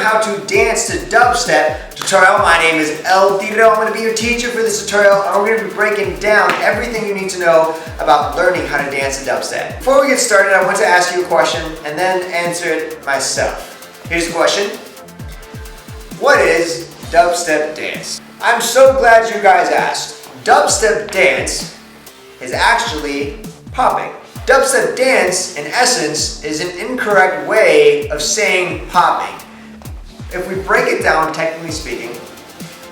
how to dance to dubstep tutorial. My name is Adrian. I'm going to be your teacher for this tutorial, and we're going to be breaking down everything you need to know about learning how to dance to dubstep. Before we get started, I want to ask you a question and then answer it myself. Here's the question. What is dubstep dance? I'm so glad you guys asked. Dubstep dance is actually popping. Dubstep dance, in essence, is an incorrect way of saying popping. If we break it down, technically speaking,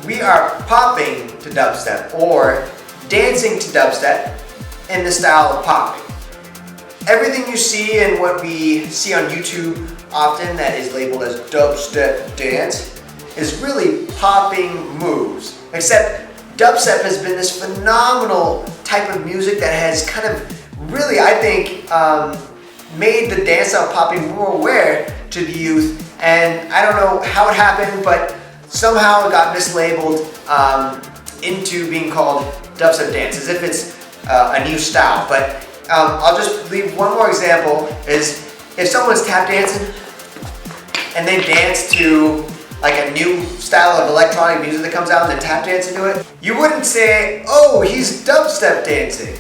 we are popping to dubstep or dancing to dubstep in the style of popping. Everything you see and what we see on YouTube often that is labeled as dubstep dance is really popping moves. Except dubstep has been this phenomenal type of music that has kind of really, I think, made the dance style popping more aware to the youth. And I don't know how it happened, but somehow it got mislabeled into being called dubstep dance, as if it's a new style. But I'll just leave one more example, is if someone's tap dancing and they dance to like a new style of electronic music that comes out and then tap dance into it, you wouldn't say, oh, he's dubstep dancing.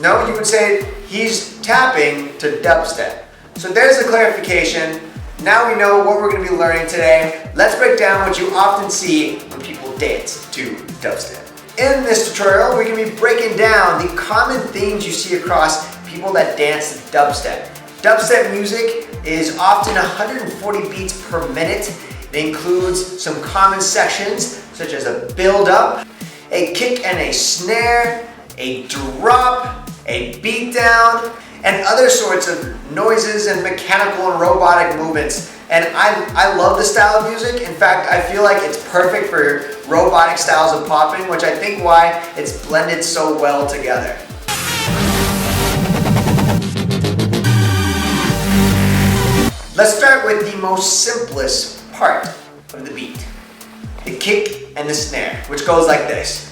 No, you would say he's tapping to dubstep. So there's the clarification. Now we know what we're going to be learning today. Let's break down what you often see when people dance to dubstep. In this tutorial, we're going to be breaking down the common themes you see across people that dance to dubstep. Dubstep music is often 140 beats per minute. It includes some common sections such as a build-up, a kick and a snare, a drop, a beat down, and other sorts of noises and mechanical and robotic movements. And I love the style of music. In fact, I feel like it's perfect for robotic styles of popping, which I think why it's blended so well together. Let's start with the most simplest part of the beat, the kick and the snare, which goes like this.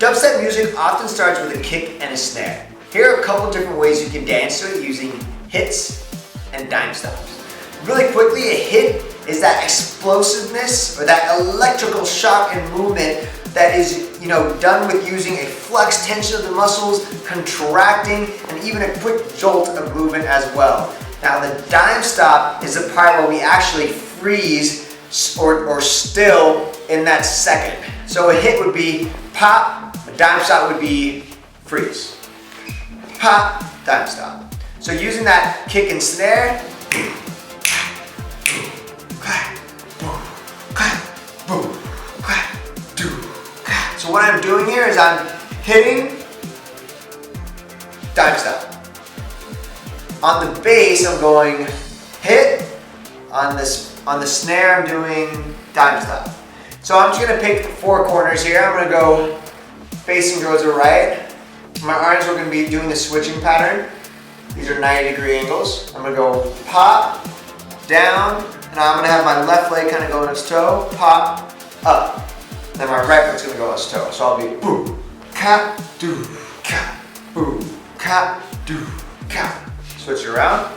Dubstep music often starts with a kick and a snare. Here are a couple different ways you can dance to it using hits and dime stops. Really quickly, a hit is that explosiveness or that electrical shock and movement that is, done with using a flex tension of the muscles, contracting, and even a quick jolt of movement as well. Now the dime stop is the part where we actually freeze or still in that second. So a hit would be pop, a dime stop would be freeze. Pop, dime stop. So using that kick and snare, so what I'm doing here is I'm hitting, dime stop. On the bass, I'm going hit. On the snare, I'm doing dime stop. So I'm just gonna pick 4 corners here. I'm gonna go facing towards the right. My arms are gonna be doing the switching pattern. These are 90-degree angles. I'm gonna go pop, down, and I'm gonna have my left leg kind of go on its toe, pop, up. Then my right foot's gonna go on its toe. So I'll be boom, cap, do, cap, boom, cap, do, cap. Switch it around.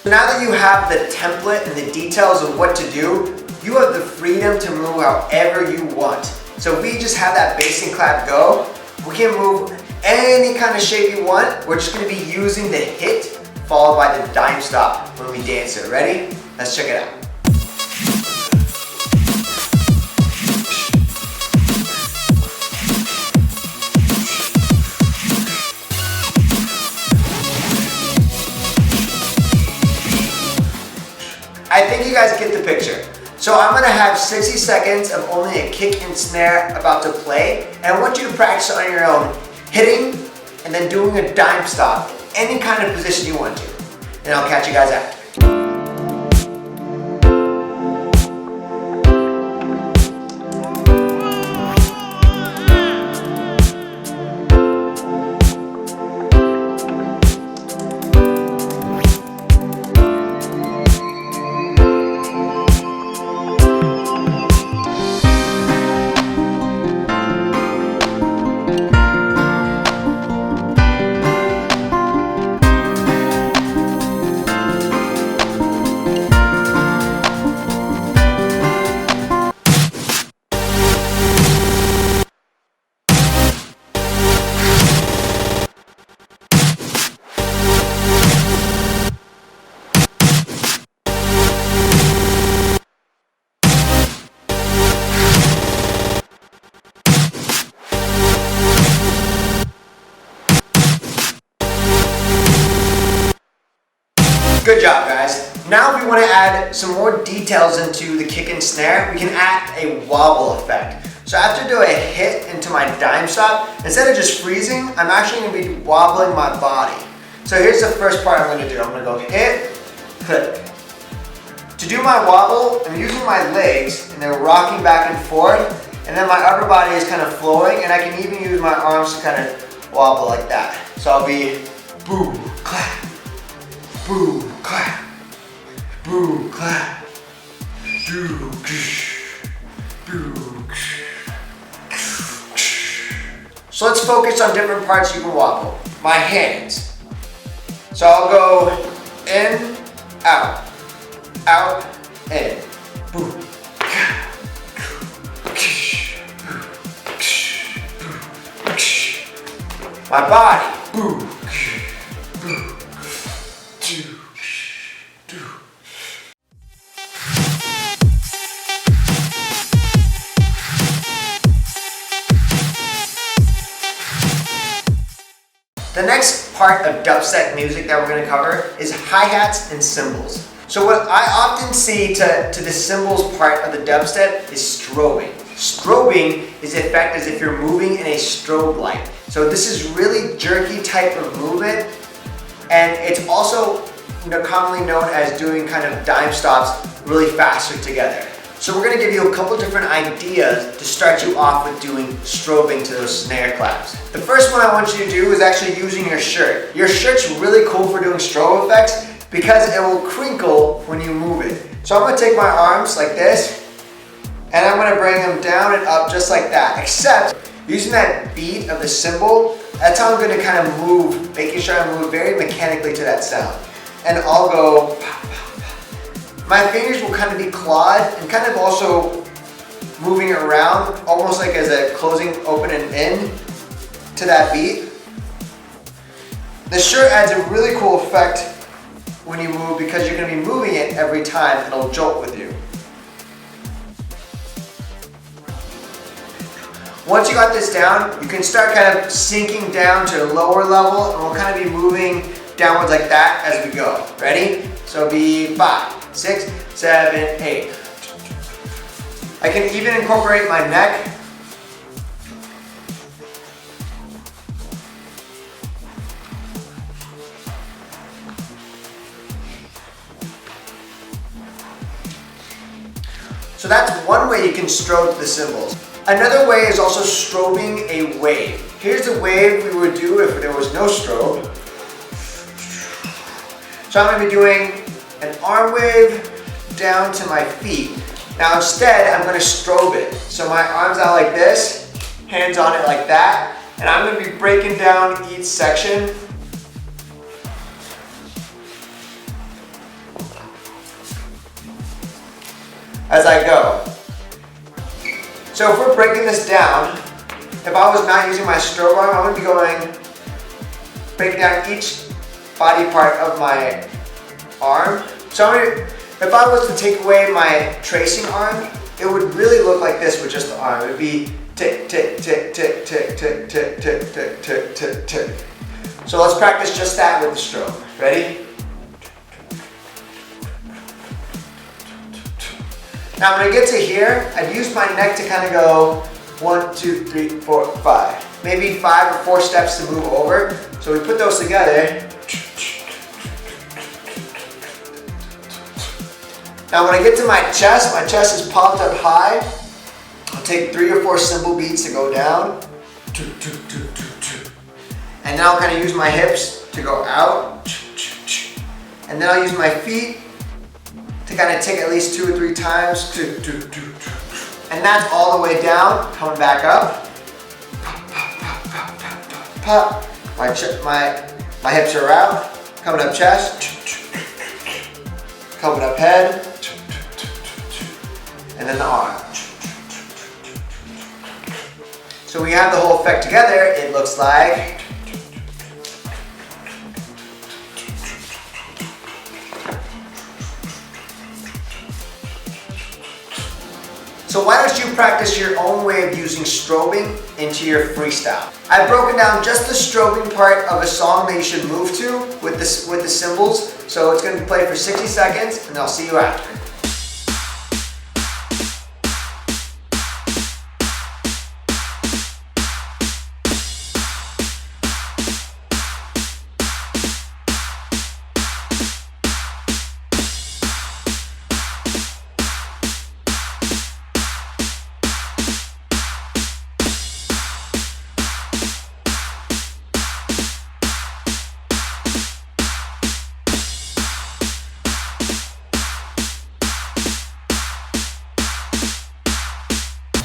Now that you have the template and the details of what to do, you have the freedom to move however you want. So if we just have that bass and clap go, we can move any kind of shape you want. We're just gonna be using the hit followed by the dime stop when we dance it. Ready? Let's check it out. I think you guys get the picture. So I'm gonna have 60 seconds of only a kick and snare about to play, and I want you to practice on your own, hitting and then doing a dime stop, any kind of position you want to. And I'll catch you guys after. Good job, guys. Now if we want to add some more details into the kick and snare, we can add a wobble effect. So after doing a hit into my dime stop, instead of just freezing, I'm actually going to be wobbling my body. So here's the first part I'm going to do. I'm going to go hit, click. To do my wobble, I'm using my legs and they're rocking back and forth, and then my upper body is kind of flowing, and I can even use my arms to kind of wobble like that. So I'll be boo, clap, boo, clap, boo, clap, boo, boo. So let's focus on different parts you can wobble. My hands. So I'll go in, out, in. Boom. My body. Boom. The next part of dubstep music that we're going to cover is hi-hats and cymbals. So what I often see to the cymbals part of the dubstep is strobing. Strobing is the effect as if you're moving in a strobe light. So this is really jerky type of movement, and it's also commonly known as doing kind of dime stops really faster together. So we're going to give you a couple different ideas to start you off with doing strobing to those snare claps. The first one I want you to do is actually using your shirt. Your shirt's really cool for doing strobe effects because it will crinkle when you move it. So I'm going to take my arms like this, and I'm going to bring them down and up just like that, except using that beat of the cymbal, that's how I'm going to kind of move, making sure I move very mechanically to that sound. And I'll go, my fingers will kind of be clawed and kind of also moving around, almost like as a closing, open and in to that beat. The shirt adds a really cool effect when you move because you're going to be moving it every time and it'll jolt with you. Once you got this down, you can start kind of sinking down to a lower level, and we'll kind of be moving downwards like that as we go. Ready? So be 5, 6, 7, 8. I can even incorporate my neck. So that's one way you can strobe the cymbals. Another way is also strobing a wave. Here's the wave we would do if there was no strobe. So I'm going to be doing an arm wave down to my feet. Now instead, I'm going to strobe it. So my arms out like this, hands on it like that, and I'm going to be breaking down each section. As I go. So if we're breaking this down, if I was not using my strobe arm, I'm going to be breaking down each body part of my arm. So if I was to take away my tracing arm, it would really look like this with just the arm. It would be tick, tick, tick, tick, tick, tick, tick, tick, tick, tick, tick, tick. So let's practice just that with the strobe. Ready? Now when I get to here, I'd use my neck to kind of go 1, 2, 3, 4, 5. Maybe 5 or 4 steps to move over. So we put those together. Now when I get to my chest is popped up high. I'll take 3 or 4 cymbal beats to go down. And now I'll kind of use my hips to go out. And then I'll use my feet to kind of tick at least 2 or 3 times. And that's all the way down, coming back up. Pop. My hips are out, coming up chest, coming up head, and then the arm. So when you have the whole effect together, it looks like So why don't you practice your own way of using strobing into your freestyle? I've broken down just the strobing part of a song that you should move to with the cymbals. So it's going to be played for 60 seconds and I'll see you after.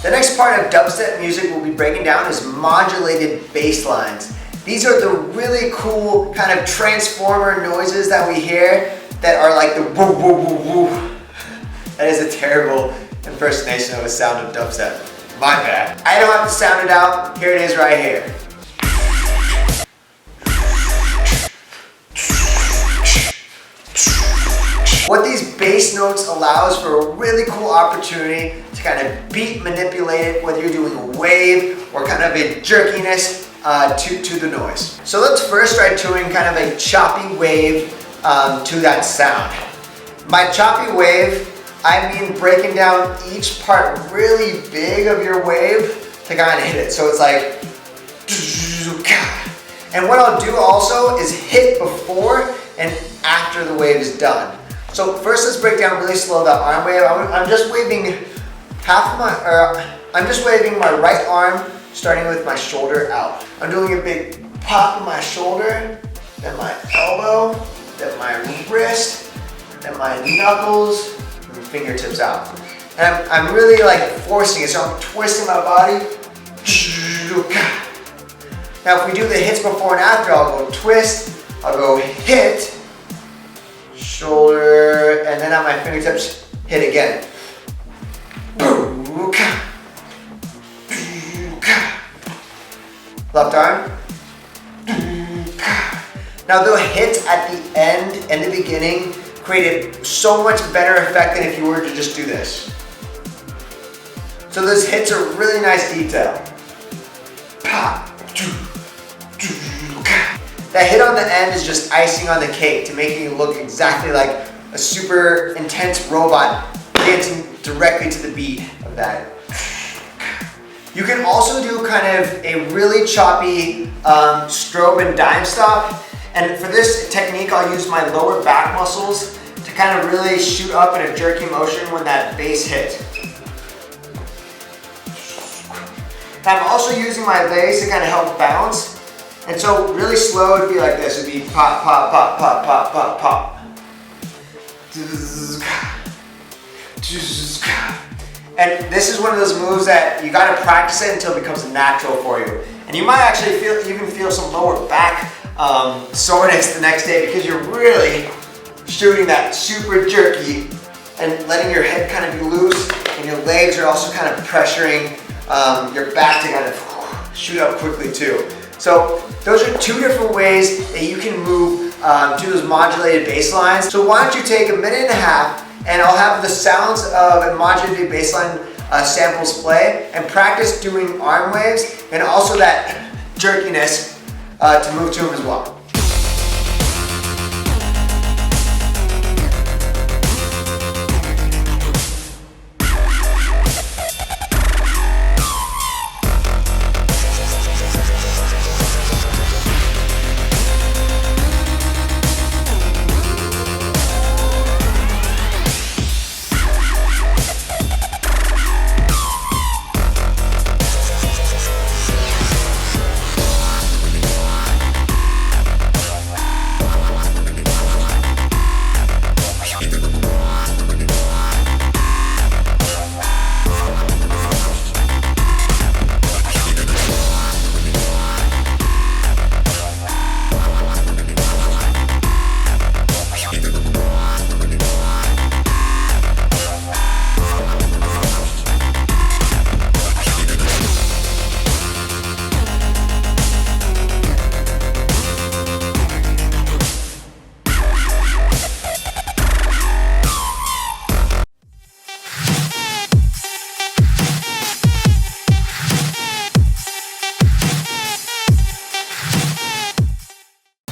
The next part of dubstep music we'll be breaking down is modulated bass lines. These are the really cool kind of transformer noises that we hear that are like the woo woo woo woo. That is a terrible impersonation of a sound of dubstep. My bad. I don't have to sound it out. Here it is right here. What these bass notes allows for a really cool opportunity to kind of beat manipulate it, whether you're doing a wave or kind of a jerkiness to the noise. So let's first try doing kind of a choppy wave to that sound. By choppy wave, I mean breaking down each part really big of your wave to kind of hit it. So it's like, and what I'll do also is hit before and after the wave is done. So first let's break down really slow that arm wave. I'm just waving I'm just waving my right arm starting with my shoulder out. I'm doing a big pop in my shoulder, then my elbow, then my wrist, then my knuckles, and fingertips out. And I'm really like forcing it, so I'm twisting my body. Now if we do the hits before and after, I'll go twist, I'll go hit, shoulder, and then on my fingertips, hit again. Left arm. Now the hits at the end and the beginning created so much better effect than if you were to just do this. So those hits are really nice detail. That hit on the end is just icing on the cake to make you look exactly like a super intense robot dancing directly to the beat of that. You can also do kind of a really choppy strobe and dime stop. And for this technique, I'll use my lower back muscles to kind of really shoot up in a jerky motion when that bass hits. I'm also using my legs to kind of help bounce. And so really slow would be like this. It would be pop, pop, pop, pop, pop, pop, pop. And this is one of those moves that you gotta practice it until it becomes natural for you. And you might actually even feel some lower back soreness the next day because you're really shooting that super jerky and letting your head kind of be loose, and your legs are also kind of pressuring your back to kind of shoot up quickly too. So those are two different ways that you can move to those modulated bass lines. So why don't you take a minute and a half, and I'll have the sounds of a modulated bass line samples play, and practice doing arm waves and also that jerkiness to move to them as well.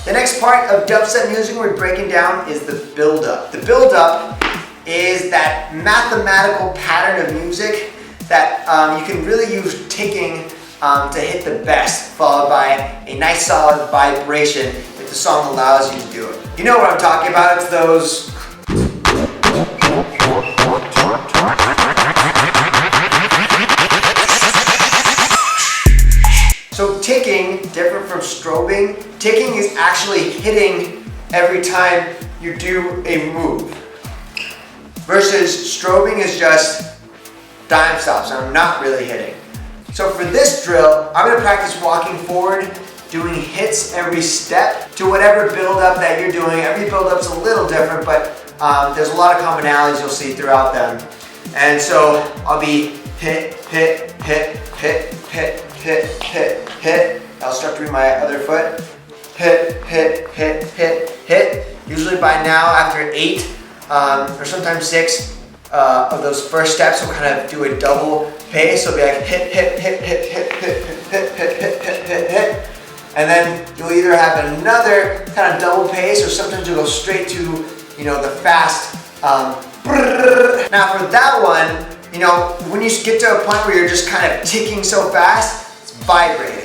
The next part of dubstep music we're breaking down is the build-up. The build-up is that mathematical pattern of music that you can really use ticking to hit the best, followed by a nice solid vibration if the song allows you to do it. You know what I'm talking about, it's those. So ticking, different from strobing, ticking is actually hitting every time you do a move. Versus strobing is just dime stops, I'm not really hitting. So for this drill, I'm gonna practice walking forward, doing hits every step to whatever build-up that you're doing. Every build-up's a little different, but there's a lot of commonalities you'll see throughout them. And so I'll be hit, hit, hit, hit, hit, hit, hit, hit. I'll start doing my other foot. Hit, hit, hit, hit, hit. Usually by now, after 8 or sometimes 6 of those first steps, we'll kind of do a double pace. So it'll be like hit, hit, hit, hit, hit, hit, hit, hit, hit, hit, hit, hit. And then you'll either have another kind of double pace, or sometimes you'll go straight to, you know, the fast. Now for that one, you know, when you get to a point where you're just kind of ticking so fast, it's vibrating.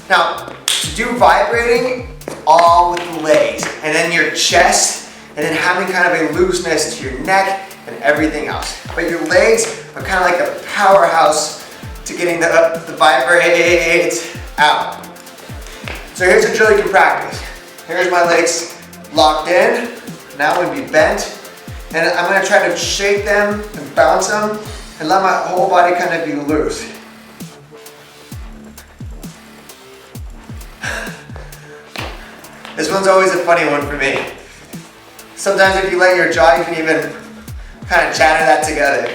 Now, to do vibrating, all with the legs, and then your chest, and then having kind of a looseness to your neck and everything else. But your legs are kind of like a powerhouse to getting the vibrates out. So here's a drill you can practice. Here's my legs locked in. Now I'm going to be bent. And I'm going to try to shake them and bounce them and let my whole body kind of be loose. This one's always a funny one for me. Sometimes if you let your jaw, you can even kind of chatter that together.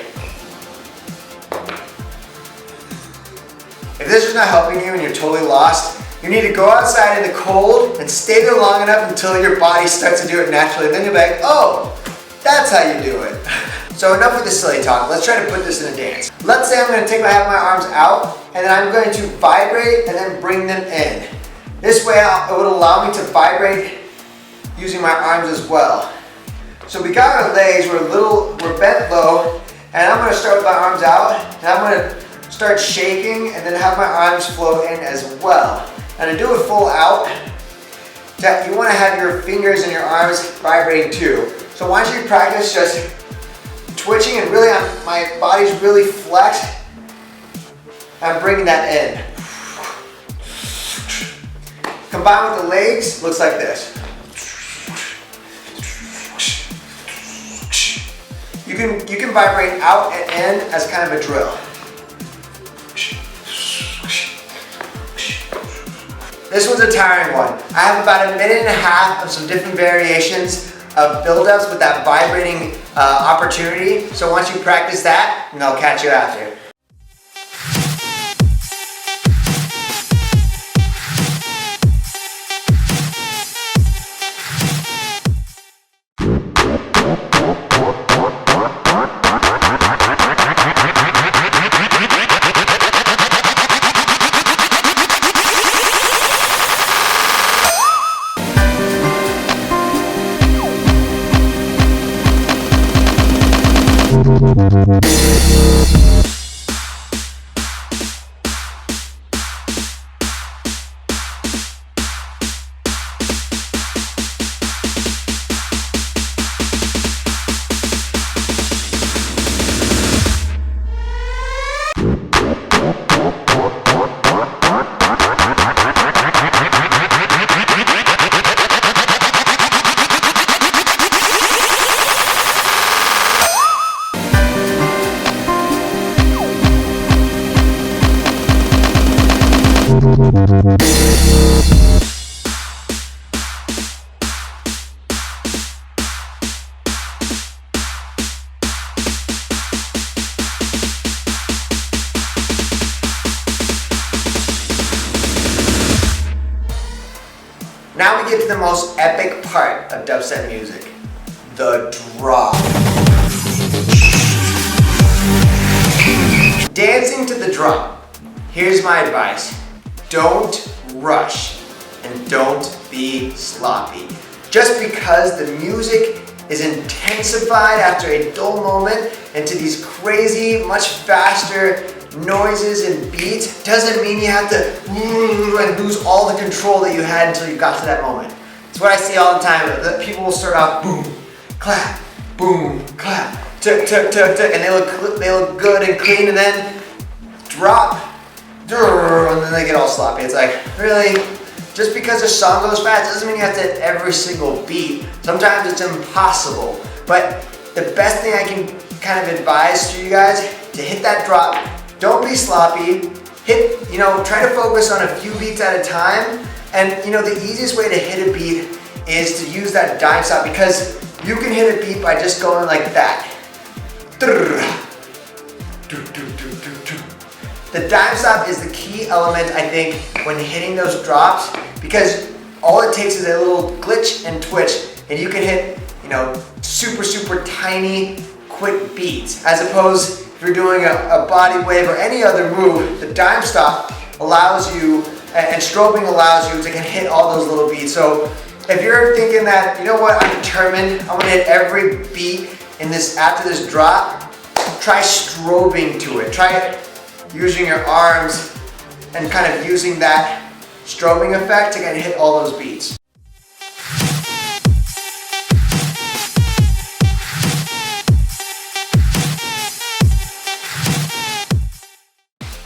If this is not helping you and you're totally lost, you need to go outside in the cold and stay there long enough until your body starts to do it naturally. Then you'll be like, oh, that's how you do it. So enough with the silly talk. Let's try to put this in a dance. Let's say I'm going to have my arms out, and then I'm going to vibrate and then bring them in. This way it would allow me to vibrate using my arms as well. So we got our legs, we're bent low, and I'm going to start with my arms out, and I'm going to start shaking and then have my arms flow in as well. And to do it full out, you want to have your fingers and your arms vibrating too. So once you practice just twitching and really my body's really flexed, I'm bringing that in. Combined with the legs, looks like this. You can vibrate out and in as kind of a drill. This one's a tiring one. I have about 1.5 minutes of some different variations of build-ups with that vibrating opportunity. So once you practice that, and I'll catch you after. Now we get to the most epic part of dubstep music, the drop. Dancing to the drum. Here's my advice. don't rush and don't be sloppy. Just because the music is intensified after a dull moment into these crazy, much faster noises and beats doesn't mean you have to and lose all the control that you had until you got to that moment. It's what I see all the time. The people will start off boom, clap, tuk, tuk, tuk, tuk, and they look good and clean, and then drop, and then they get all sloppy. It's like, really? Just because a song goes fast doesn't mean you have to hit every single beat. Sometimes it's impossible. But the best thing I can kind of advise to you guys, to hit that drop, don't be sloppy. Try to focus on a few beats at a time. And the easiest way to hit a beat is to use that dime stop, because you can hit a beat by just going like that. The dime stop is the key element, I think, when hitting those drops, because all it takes is a little glitch and twitch, and you can hit, super, super tiny, quick beats. As opposed, if you're doing a body wave or any other move, the dime stop allows you, and strobing allows you to hit all those little beats. So if you're thinking that, I'm determined, I'm gonna hit every beat after this drop, try strobing to it. Try using your arms and kind of using that strobing effect to hit all those beats.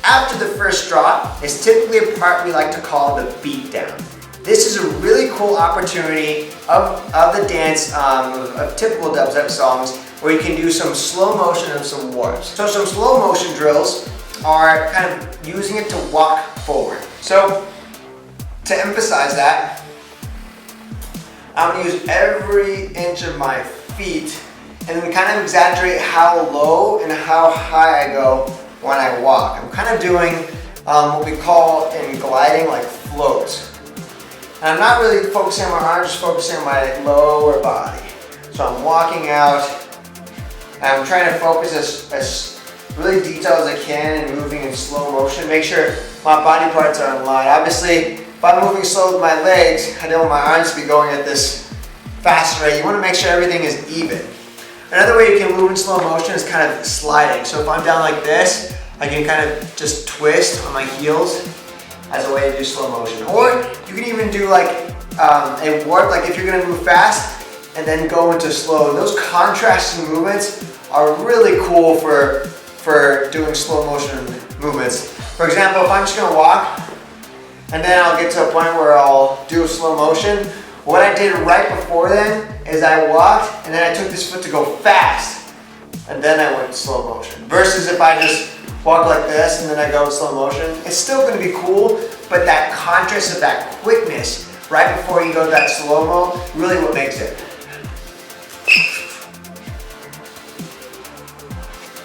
After the first drop is typically a part we like to call the beat down. This is a really cool opportunity of the dance, of typical dubstep songs, where you can do some slow motion and some warps. So some slow motion drills are kind of using it to walk forward. So to emphasize that, I'm gonna use every inch of my feet and then kind of exaggerate how low and how high I go when I walk. I'm kind of doing what we call in gliding like floats. And I'm not really focusing on my arms, just focusing on my lower body. So I'm walking out, and I'm trying to focus as really detailed as I can and moving in slow motion. Make sure my body parts are in line. Obviously, if I'm moving slow with my legs, I don't want my arms to be going at this fast rate. You want to make sure everything is even. Another way you can move in slow motion is kind of sliding. So if I'm down like this, I can kind of just twist on my heels as a way to do slow motion. Or you can even do like a warp, like if you're gonna move fast and then go into slow. Those contrasting movements are really cool for doing slow motion movements. For example, if I'm just gonna walk and then I'll get to a point where I'll do a slow motion, what I did right before then is I walked and then I took this foot to go fast and then I went slow motion. Versus if I just walk like this and then I go in slow motion, it's still gonna be cool, but that contrast of that quickness right before you go to that slow-mo, really what makes it.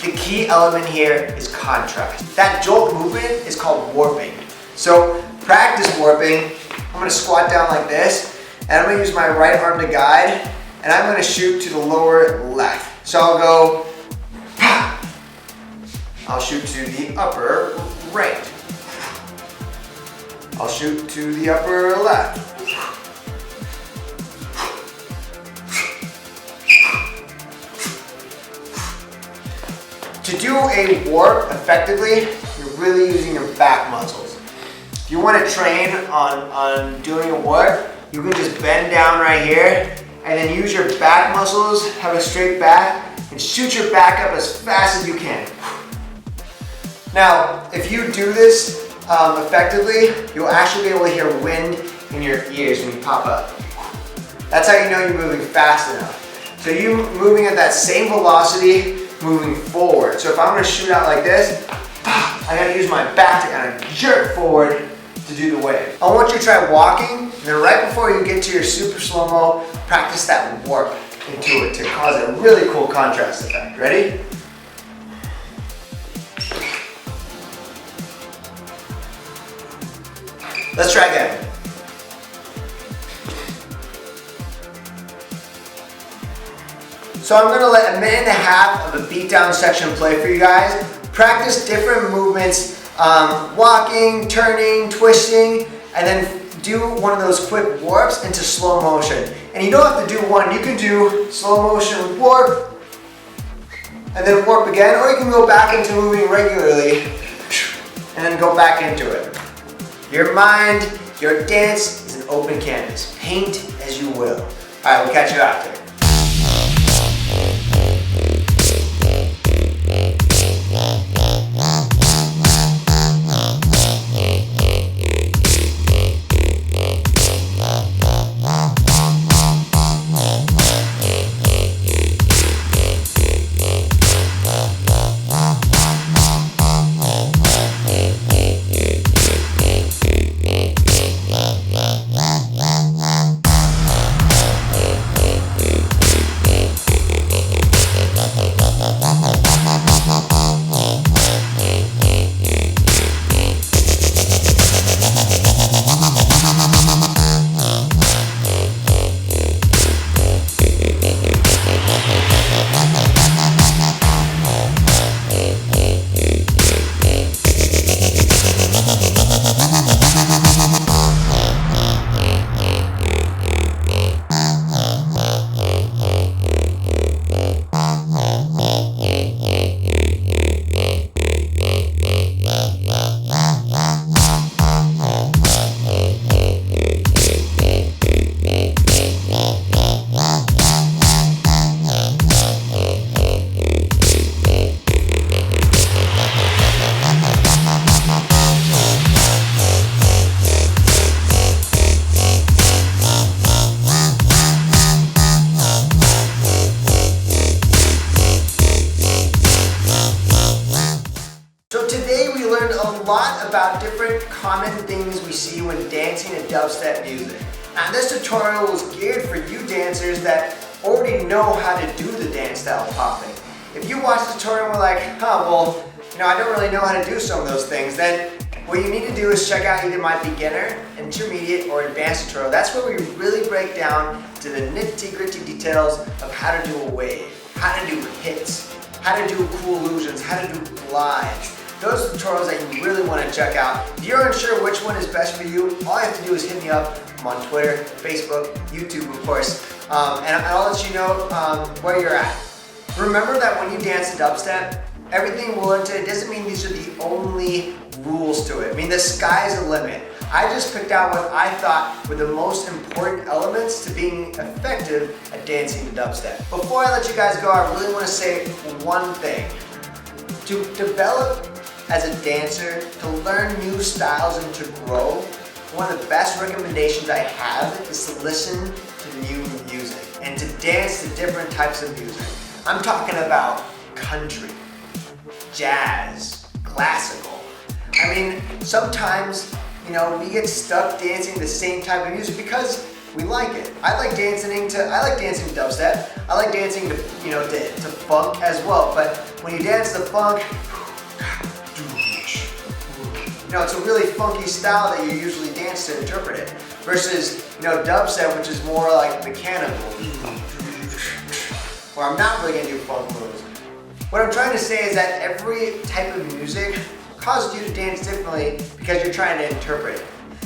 The key element here is contrast. That jolt movement is called warping. So practice warping. I'm gonna squat down like this, and I'm gonna use my right arm to guide, and I'm gonna shoot to the lower left. So I'll go, I'll shoot to the upper right. I'll shoot to the upper left. To do a warp effectively, you're really using your back muscles. If you want to train on doing a warp, you can just bend down right here and then use your back muscles, have a straight back, and shoot your back up as fast as you can. Now, if you do this effectively, you'll actually be able to hear wind in your ears when you pop up. That's how you know you're moving fast enough. So you moving at that same velocity, moving forward. So if I'm gonna shoot out like this, I gotta use my back to kind of jerk forward to do the wave. I want you to try walking, and then right before you get to your super slow-mo, practice that warp into it to cause a really cool contrast effect. Ready? Let's try again. So I'm gonna let a minute and a half of a beatdown section play for you guys. Practice different movements walking, turning, twisting, and then do one of those quick warps into slow motion. And you don't have to do one, you can do slow motion warp, and then warp again, or you can go back into moving regularly, and then go back into it. Your mind, your dance is an open canvas. Paint as you will. All right, we'll catch you after. About different common things we see when dancing to dubstep music. Now this tutorial was geared for you dancers that already know how to do the dance style popping. If you watch the tutorial and were like, well, I don't really know how to do some of those things, then what you need to do is check out either my beginner, intermediate, or advanced tutorial. That's where we really break down to the nitty-gritty details of how to do a wave, how to do hits, how to do cool illusions, how to do glides. Those are tutorials that you really want to check out. If you're unsure which one is best for you, all you have to do is hit me up. I'm on Twitter, Facebook, YouTube, of course, and I'll let you know where you're at. Remember that when you dance to dubstep, everything will enter. It doesn't mean these are the only rules to it. I mean, the sky's the limit. I just picked out what I thought were the most important elements to being effective at dancing to dubstep. Before I let you guys go, I really want to say one thing. To develop as a dancer, to learn new styles and to grow, one of the best recommendations I have is to listen to new music and to dance to different types of music. I'm talking about country, jazz, classical. I mean, sometimes, we get stuck dancing the same type of music because we like it. I like dancing dubstep. I like dancing to funk as well. But when you dance the funk, it's a really funky style that you usually dance to interpret it. Versus, dubstep, which is more like mechanical, where I'm not really gonna do funk moves. What I'm trying to say is that every type of music causes you to dance differently because you're trying to interpret it.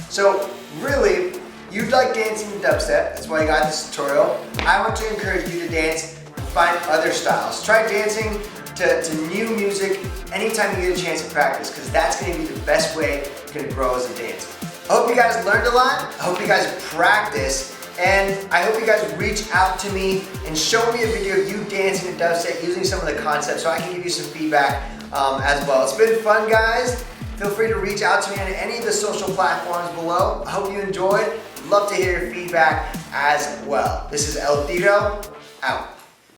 So really, you like dancing to dubstep, that's why I got this tutorial. I want to encourage you to dance and find other styles. Try dancing to new music anytime you get a chance to practice, because that's going to be the best way you're going to grow as a dancer. I hope you guys learned a lot. I hope you guys practice, and I hope you guys reach out to me and show me a video of you dancing to dubstep using some of the concepts so I can give you some feedback as well. It's been fun, guys. Feel free to reach out to me on any of the social platforms below. I hope you enjoyed. Love to hear your feedback as well. This is El Tiro, out.